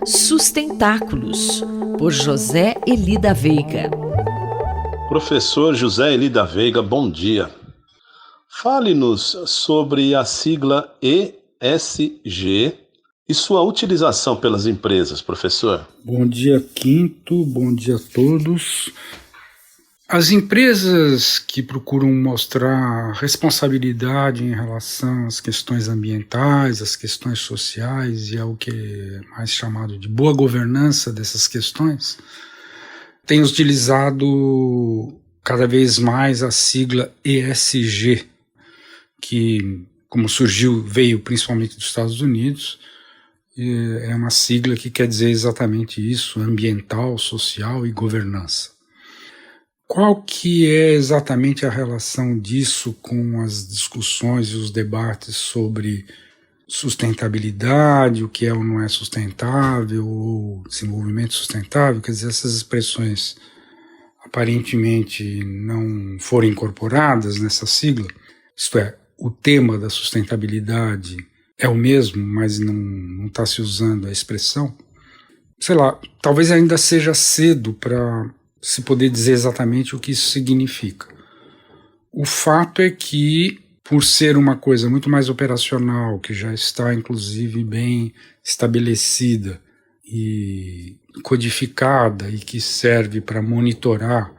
Sustentáculos, por José Eli da Veiga. Professor José Eli da Veiga, bom dia. Fale-nos sobre a sigla ESG e sua utilização pelas empresas, professor. Bom dia, Quinto. Bom dia a todos. As empresas que procuram mostrar responsabilidade em relação às questões ambientais, às questões sociais e ao que é mais chamado de boa governança dessas questões, têm utilizado cada vez mais a sigla ESG, que, como surgiu, veio principalmente dos Estados Unidos. É uma sigla que quer dizer exatamente isso: ambiental, social e governança. Qual que é exatamente a relação disso com as discussões e os debates sobre sustentabilidade, o que é ou não é sustentável, ou desenvolvimento sustentável? Quer dizer, essas expressões aparentemente não foram incorporadas nessa sigla, isto é, o tema da sustentabilidade é o mesmo, mas não está se usando a expressão. Sei lá, talvez ainda seja cedo para se poder dizer exatamente o que isso significa. O fato é que, por ser uma coisa muito mais operacional, que já está inclusive bem estabelecida e codificada e que serve para monitorar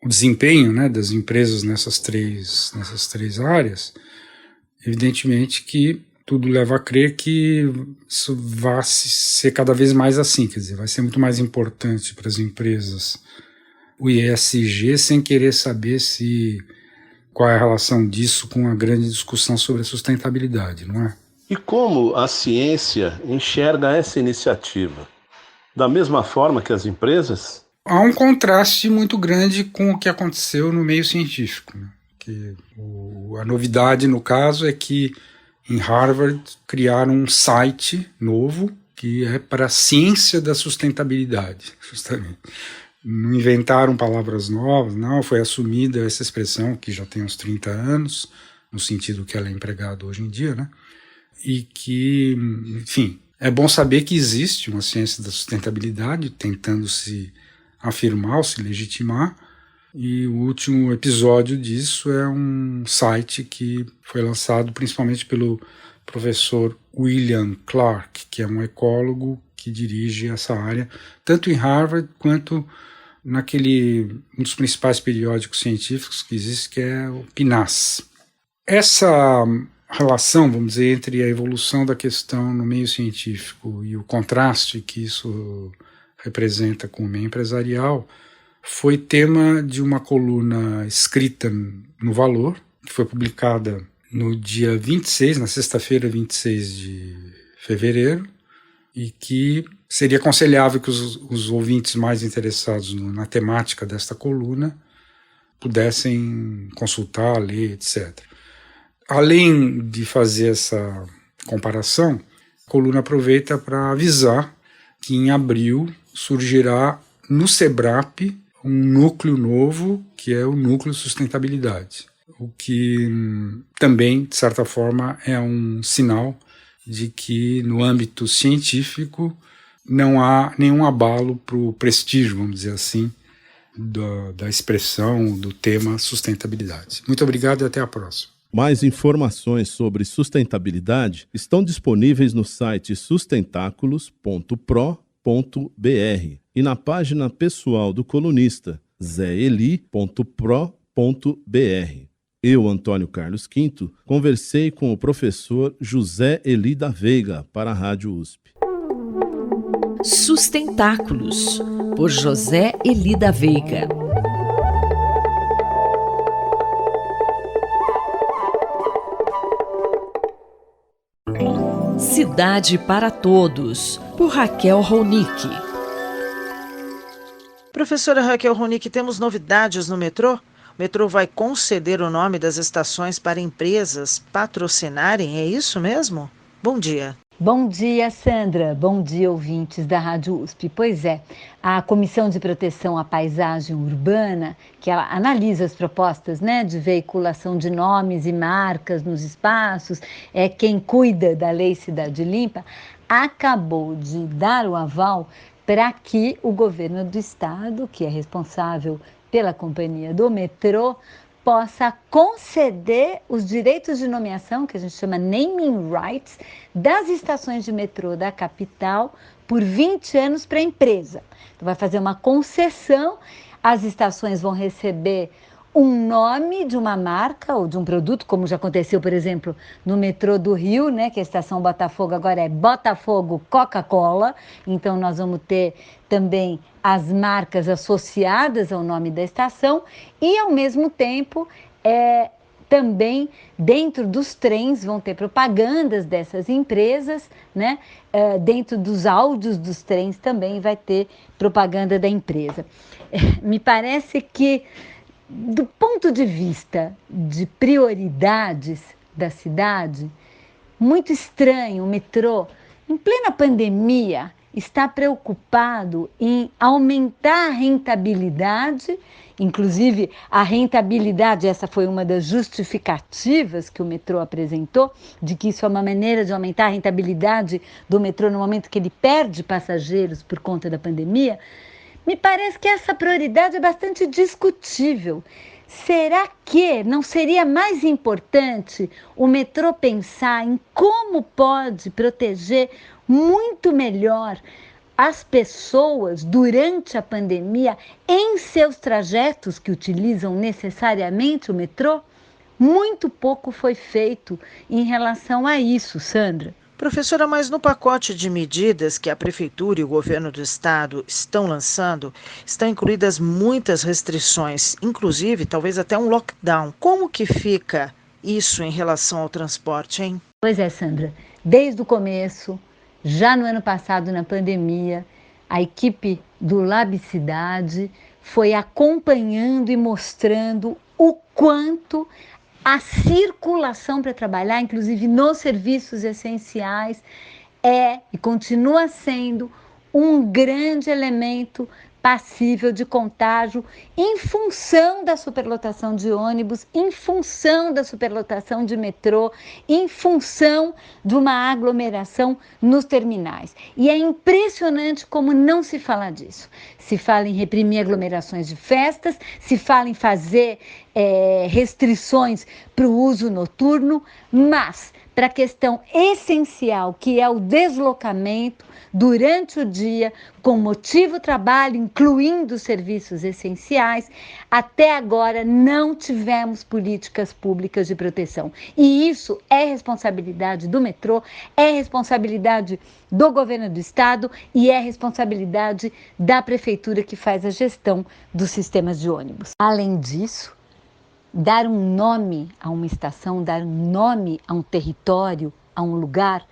o desempenho, né, das empresas nessas três áreas, evidentemente que tudo leva a crer que isso vai ser cada vez mais assim, quer dizer, vai ser muito mais importante para as empresas o ESG, sem querer saber qual é a relação disso com a grande discussão sobre a sustentabilidade, não é? E como a ciência enxerga essa iniciativa? Da mesma forma que as empresas? Há um contraste muito grande com o que aconteceu no meio científico, né? A novidade, no caso, é que em Harvard criaram um site novo que é para a ciência da sustentabilidade, justamente. Não inventaram palavras novas, não, foi assumida essa expressão que já tem uns 30 anos, no sentido que ela é empregada hoje em dia, né? E que, enfim, é bom saber que existe uma ciência da sustentabilidade tentando se afirmar ou se legitimar, e o último episódio disso é um site que foi lançado principalmente pelo professor William Clark, que é um ecólogo que dirige essa área, tanto em Harvard quanto um dos principais periódicos científicos que existe, que é o PNAS. Essa relação, vamos dizer, entre a evolução da questão no meio científico e o contraste que isso representa com o meio empresarial foi tema de uma coluna escrita no Valor, que foi publicada no dia 26, na sexta-feira, 26 de fevereiro, e que seria aconselhável que os ouvintes mais interessados na temática desta coluna pudessem consultar, ler, etc. Além de fazer essa comparação, a coluna aproveita para avisar que em abril surgirá no SEBRAP um núcleo novo, que é o Núcleo Sustentabilidade, o que também, de certa forma, é um sinal de que no âmbito científico não há nenhum abalo para o prestígio, vamos dizer assim, da expressão, do tema sustentabilidade. Muito obrigado e até a próxima. Mais informações sobre sustentabilidade estão disponíveis no site sustentáculos.pro.br e na página pessoal do colunista zeeli.pro.br. Eu, Antônio Carlos Quinto, conversei com o professor José Eli da Veiga para a Rádio USP. Sustentáculos, por José Eli da Veiga. Cidade para Todos, por Raquel Ronick. Professora Raquel Ronick, temos novidades no metrô? O metrô vai conceder o nome das estações para empresas patrocinarem, é isso mesmo? Bom dia. Bom dia, Sandra. Bom dia, ouvintes da Rádio USP. Pois é, a Comissão de Proteção à Paisagem Urbana, que ela analisa as propostas, de veiculação de nomes e marcas nos espaços, é quem cuida da Lei Cidade Limpa, acabou de dar o aval para que o governo do estado, que é responsável pela companhia do metrô, possa conceder os direitos de nomeação, que a gente chama naming rights, das estações de metrô da capital por 20 anos para a empresa. Então vai fazer uma concessão, as estações vão receber um nome de uma marca ou de um produto, como já aconteceu, por exemplo, no metrô do Rio, né, que a estação Botafogo agora é Botafogo Coca-Cola. Então nós vamos ter também as marcas associadas ao nome da estação e, ao mesmo tempo, também dentro dos trens vão ter propagandas dessas empresas, né? Dentro dos áudios dos trens também vai ter propaganda da empresa. Me parece que, do ponto de vista de prioridades da cidade, muito estranho o metrô, em plena pandemia, está preocupado em aumentar a rentabilidade, inclusive a rentabilidade, essa foi uma das justificativas que o metrô apresentou, de que isso é uma maneira de aumentar a rentabilidade do metrô no momento que ele perde passageiros por conta da pandemia. Me parece que essa prioridade é bastante discutível. Será que não seria mais importante o metrô pensar em como pode proteger muito melhor as pessoas durante a pandemia em seus trajetos que utilizam necessariamente o metrô? Muito pouco foi feito em relação a isso, Sandra. Professora, mas no pacote de medidas que a Prefeitura e o Governo do Estado estão lançando, estão incluídas muitas restrições, inclusive talvez até um lockdown. Como que fica isso em relação ao transporte, hein? Pois é, Sandra. Desde o começo, já no ano passado, na pandemia, a equipe do Lab Cidade foi acompanhando e mostrando o quanto a circulação para trabalhar, inclusive nos serviços essenciais, é e continua sendo um grande elemento passível de contágio em função da superlotação de ônibus, em função da superlotação de metrô, em função de uma aglomeração nos terminais. E é impressionante como não se fala disso. Se fala em reprimir aglomerações de festas, se fala em fazer restrições para o uso noturno, mas para a questão essencial, que é o deslocamento durante o dia, com motivo do trabalho, incluindo os serviços essenciais, até agora não tivemos políticas públicas de proteção. E isso é responsabilidade do metrô, é responsabilidade do governo do estado e é responsabilidade da prefeitura que faz a gestão dos sistemas de ônibus. Além disso, dar um nome a uma estação, dar um nome a um território, a um lugar,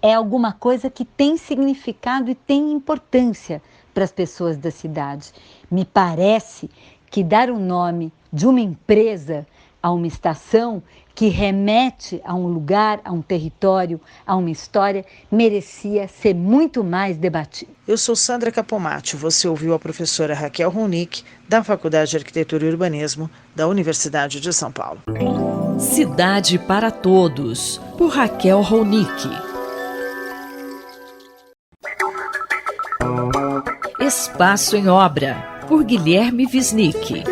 é alguma coisa que tem significado e tem importância para as pessoas da cidade. Me parece que dar o nome de uma empresa a uma estação que remete a um lugar, a um território, a uma história, merecia ser muito mais debatido. Eu sou Sandra Capomatti, você ouviu a professora Raquel Ronick, da Faculdade de Arquitetura e Urbanismo, da Universidade de São Paulo. Cidade para Todos, por Raquel Ronick. Espaço em Obra, por Guilherme Wisnik.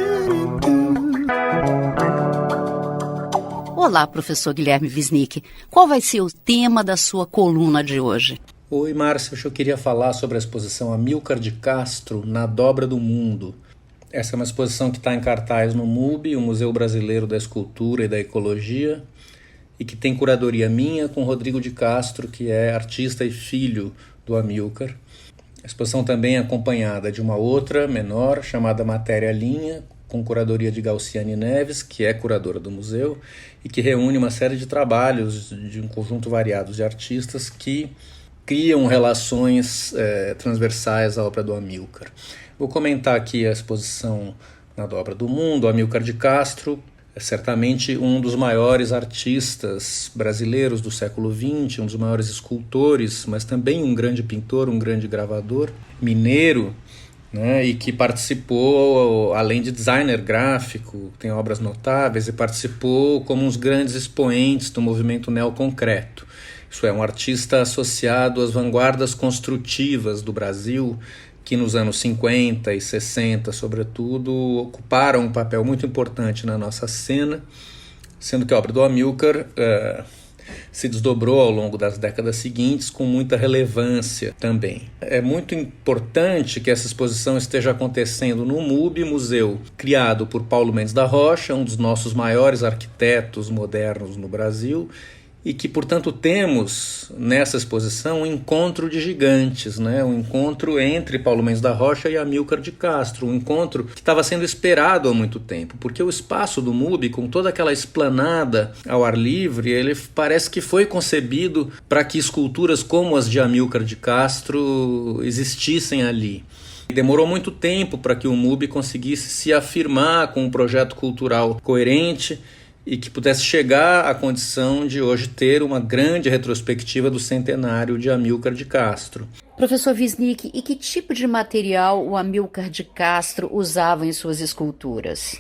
Olá, professor Guilherme Wisnik. Qual vai ser o tema da sua coluna de hoje? Oi, Márcia. Hoje eu queria falar sobre a exposição Amílcar de Castro, Na Dobra do Mundo. Essa é uma exposição que está em cartaz no MUB, o Museu Brasileiro da Escultura e da Ecologia, e que tem curadoria minha com Rodrigo de Castro, que é artista e filho do Amílcar. A exposição também é acompanhada de uma outra, menor, chamada Matéria Linha, com curadoria de Galciane Neves, que é curadora do museu, e que reúne uma série de trabalhos de um conjunto variado de artistas que criam relações transversais à obra do Amílcar. Vou comentar aqui a exposição Na Dobra do Mundo. O Amílcar de Castro é certamente um dos maiores artistas brasileiros do século XX, um dos maiores escultores, mas também um grande pintor, um grande gravador, mineiro, né, e que participou, além de designer gráfico, tem obras notáveis, e participou como uns grandes expoentes do movimento neoconcreto. Isso é, um artista associado às vanguardas construtivas do Brasil, que nos anos 50 e 60, sobretudo, ocuparam um papel muito importante na nossa cena, sendo que a obra do Amilcar se desdobrou ao longo das décadas seguintes com muita relevância também. É muito importante que essa exposição esteja acontecendo no MUB, museu criado por Paulo Mendes da Rocha, um dos nossos maiores arquitetos modernos no Brasil, e que, portanto, temos nessa exposição um encontro de gigantes, né? Um encontro entre Paulo Mendes da Rocha e Amilcar de Castro, um encontro que estava sendo esperado há muito tempo, porque o espaço do MUB, com toda aquela esplanada ao ar livre, ele parece que foi concebido para que esculturas como as de Amilcar de Castro existissem ali. Demorou muito tempo para que o MUB conseguisse se afirmar com um projeto cultural coerente e que pudesse chegar à condição de hoje ter uma grande retrospectiva do centenário de Amilcar de Castro. Professor Wisnik, e que tipo de material o Amilcar de Castro usava em suas esculturas?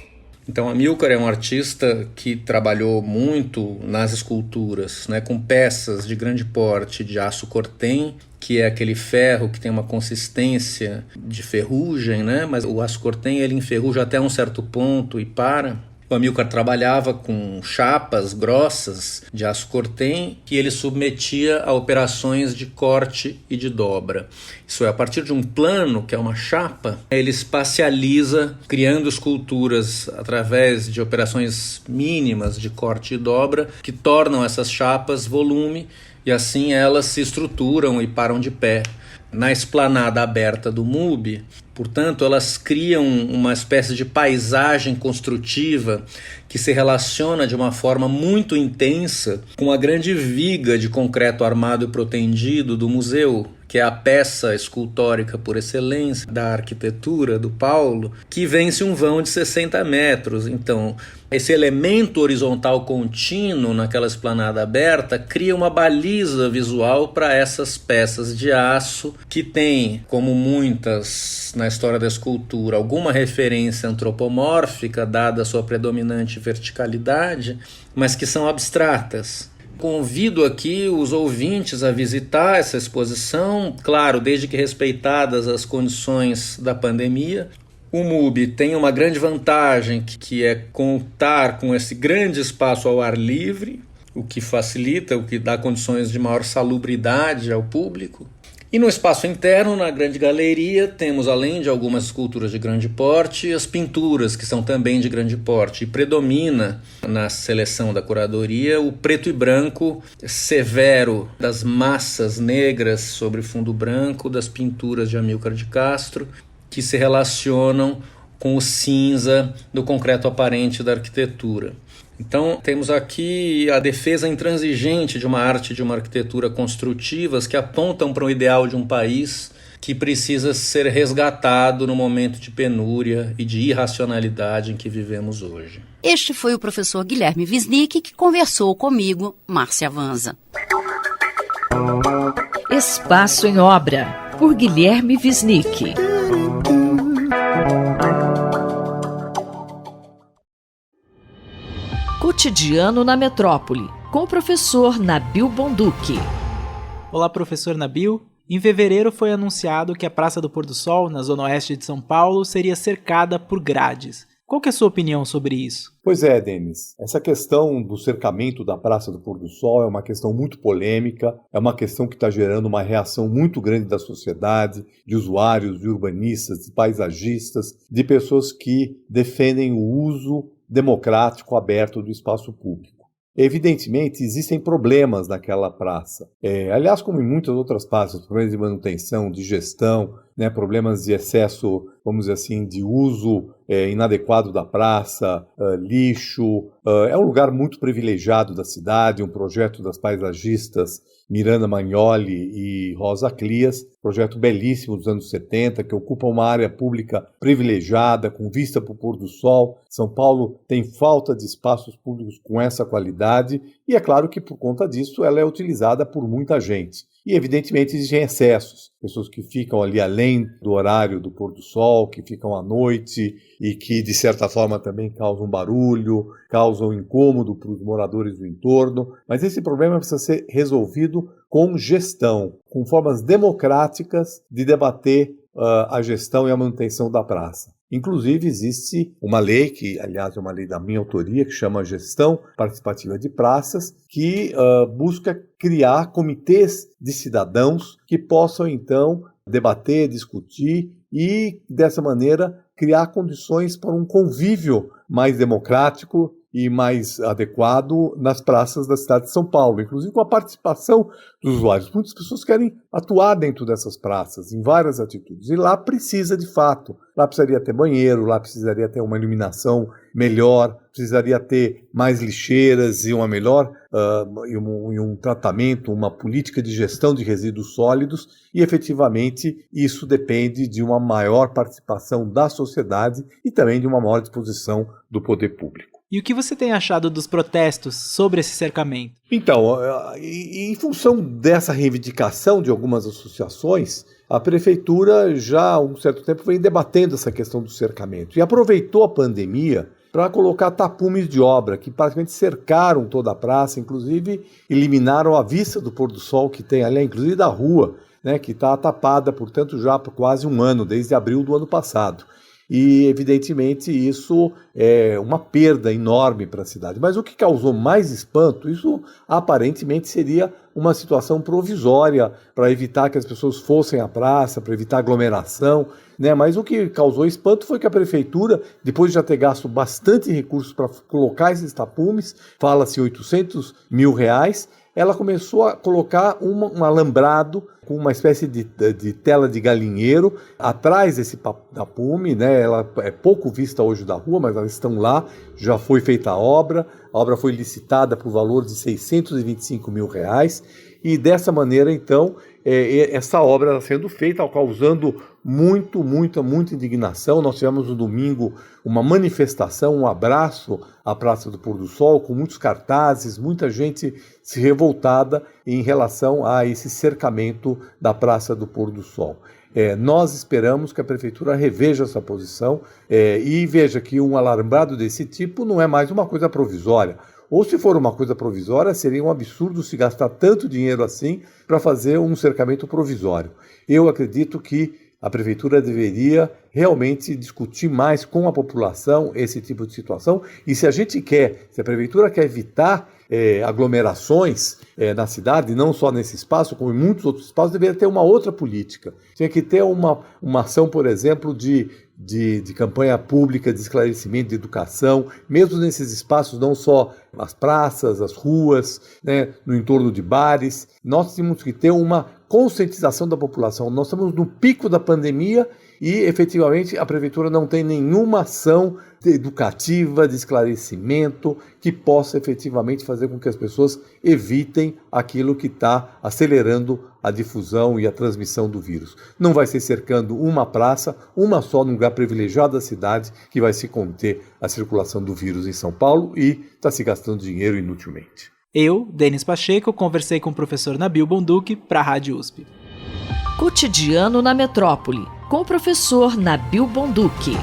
Então, Amilcar é um artista que trabalhou muito nas esculturas, né, com peças de grande porte de aço cortem, que é aquele ferro que tem uma consistência de ferrugem, né, mas o aço cortem ele enferruja até um certo ponto e para. O Amilcar trabalhava com chapas grossas de aço cortem que ele submetia a operações de corte e de dobra. Isso é, a partir de um plano, que é uma chapa, ele espacializa, criando esculturas através de operações mínimas de corte e dobra, que tornam essas chapas volume e assim elas se estruturam e param de pé. Na esplanada aberta do MUB, portanto, elas criam uma espécie de paisagem construtiva que se relaciona de uma forma muito intensa com a grande viga de concreto armado e protendido do museu, que é a peça escultórica por excelência da arquitetura do Paulo, que vence um vão de 60 metros. Então, esse elemento horizontal contínuo naquela esplanada aberta cria uma baliza visual para essas peças de aço que tem, como muitas na história da escultura, alguma referência antropomórfica, dada a sua predominante verticalidade, mas que são abstratas. Convido aqui os ouvintes a visitar essa exposição, claro, desde que respeitadas as condições da pandemia. O MUB tem uma grande vantagem, que é contar com esse grande espaço ao ar livre, o que facilita, o que dá condições de maior salubridade ao público. E no espaço interno, na grande galeria, temos, além de algumas esculturas de grande porte, as pinturas, que são também de grande porte. E predomina na seleção da curadoria o preto e branco severo das massas negras sobre fundo branco das pinturas de Amilcar de Castro, que se relacionam com o cinza do concreto aparente da arquitetura. Então, temos aqui a defesa intransigente de uma arte, de uma arquitetura construtivas que apontam para o ideal de um país que precisa ser resgatado no momento de penúria e de irracionalidade em que vivemos hoje. Este foi o professor Guilherme Wisnik que conversou comigo, Márcia Vanza. Espaço em Obra, por Guilherme Wisnik. Cotidiano na Metrópole, com o professor Nabil Bonduki. Olá, professor Nabil. Em fevereiro foi anunciado que a Praça do Pôr do Sol, na zona oeste de São Paulo, seria cercada por grades. Qual que é a sua opinião sobre isso? Pois é, Denis. Essa questão do cercamento da Praça do Pôr do Sol é uma questão muito polêmica, é uma questão que está gerando uma reação muito grande da sociedade, de usuários, de urbanistas, de paisagistas, de pessoas que defendem o uso democrático aberto do espaço público. Evidentemente, existem problemas naquela praça. Aliás, como em muitas outras praças, problemas de manutenção, de gestão, né, problemas de excesso, vamos dizer assim, de uso inadequado da praça, lixo. É um lugar muito privilegiado da cidade, um projeto das paisagistas Miranda Magnoli e Rosa Clias, projeto belíssimo dos anos 70, que ocupa uma área pública privilegiada, com vista para o pôr do sol. São Paulo tem falta de espaços públicos com essa qualidade e é claro que por conta disso ela é utilizada por muita gente. E, evidentemente, existem excessos. Pessoas que ficam ali além do horário do pôr do sol, que ficam à noite e que, de certa forma, também causam barulho, causam incômodo para os moradores do entorno. Mas esse problema precisa ser resolvido com gestão, com formas democráticas de debater a gestão e a manutenção da praça. Inclusive, existe uma lei, que aliás é uma lei da minha autoria, que chama Gestão Participativa de Praças, que busca criar comitês de cidadãos que possam, então, debater, discutir e, dessa maneira, criar condições para um convívio mais democrático e mais adequado nas praças da cidade de São Paulo, inclusive com a participação dos usuários. Muitas pessoas querem atuar dentro dessas praças, em várias atitudes, e lá precisa de fato. Lá precisaria ter banheiro, lá precisaria ter uma iluminação melhor, precisaria ter mais lixeiras e uma melhor e um tratamento, uma política de gestão de resíduos sólidos, e efetivamente isso depende de uma maior participação da sociedade e também de uma maior disposição do poder público. E o que você tem achado dos protestos sobre esse cercamento? Então, em função dessa reivindicação de algumas associações, a prefeitura já há um certo tempo vem debatendo essa questão do cercamento e aproveitou a pandemia para colocar tapumes de obra que praticamente cercaram toda a praça, inclusive eliminaram a vista do pôr do sol que tem ali, inclusive da rua, né, que está tapada, portanto, já por quase um ano, desde abril do ano passado. E, evidentemente, isso é uma perda enorme para a cidade. Mas o que causou mais espanto, isso aparentemente seria uma situação provisória para evitar que as pessoas fossem à praça, para evitar aglomeração, né? Mas o que causou espanto foi que a prefeitura, depois de já ter gasto bastante recursos para colocar esses tapumes, fala-se R$800 mil, ela começou a colocar um alambrado com uma espécie de tela de galinheiro atrás desse tapume, né? Ela é pouco vista hoje da rua, mas elas estão lá, já foi feita a obra foi licitada por valor de R$625 mil, e dessa maneira, então, essa obra está sendo feita, causando muita indignação. Nós tivemos no domingo uma manifestação, um abraço à Praça do Pôr do Sol, com muitos cartazes, muita gente se revoltada em relação a esse cercamento da Praça do Pôr do Sol. Nós esperamos que a prefeitura reveja essa posição e veja que um alambrado desse tipo não é mais uma coisa provisória. Ou se for uma coisa provisória, seria um absurdo se gastar tanto dinheiro assim para fazer um cercamento provisório. Eu acredito que a prefeitura deveria realmente discutir mais com a população esse tipo de situação. E se a prefeitura quer evitar aglomerações na cidade, não só nesse espaço, como em muitos outros espaços, deveria ter uma outra política. Tinha que ter uma ação, por exemplo, de campanha pública, de esclarecimento, de educação, mesmo nesses espaços, não só as praças, as ruas, né, no entorno de bares. Nós temos que ter uma conscientização da população. Nós estamos no pico da pandemia e, efetivamente, a prefeitura não tem nenhuma ação educativa, de esclarecimento, que possa efetivamente fazer com que as pessoas evitem aquilo que está acelerando a difusão e a transmissão do vírus. Não vai ser cercando uma praça, uma só, num lugar privilegiado da cidade, que vai se conter a circulação do vírus em São Paulo, e está se gastando dinheiro inutilmente. Eu, Denis Pacheco, conversei com o professor Nabil Bonduki para a Rádio USP. Cotidiano na Metrópole, com o professor Nabil Bonduki.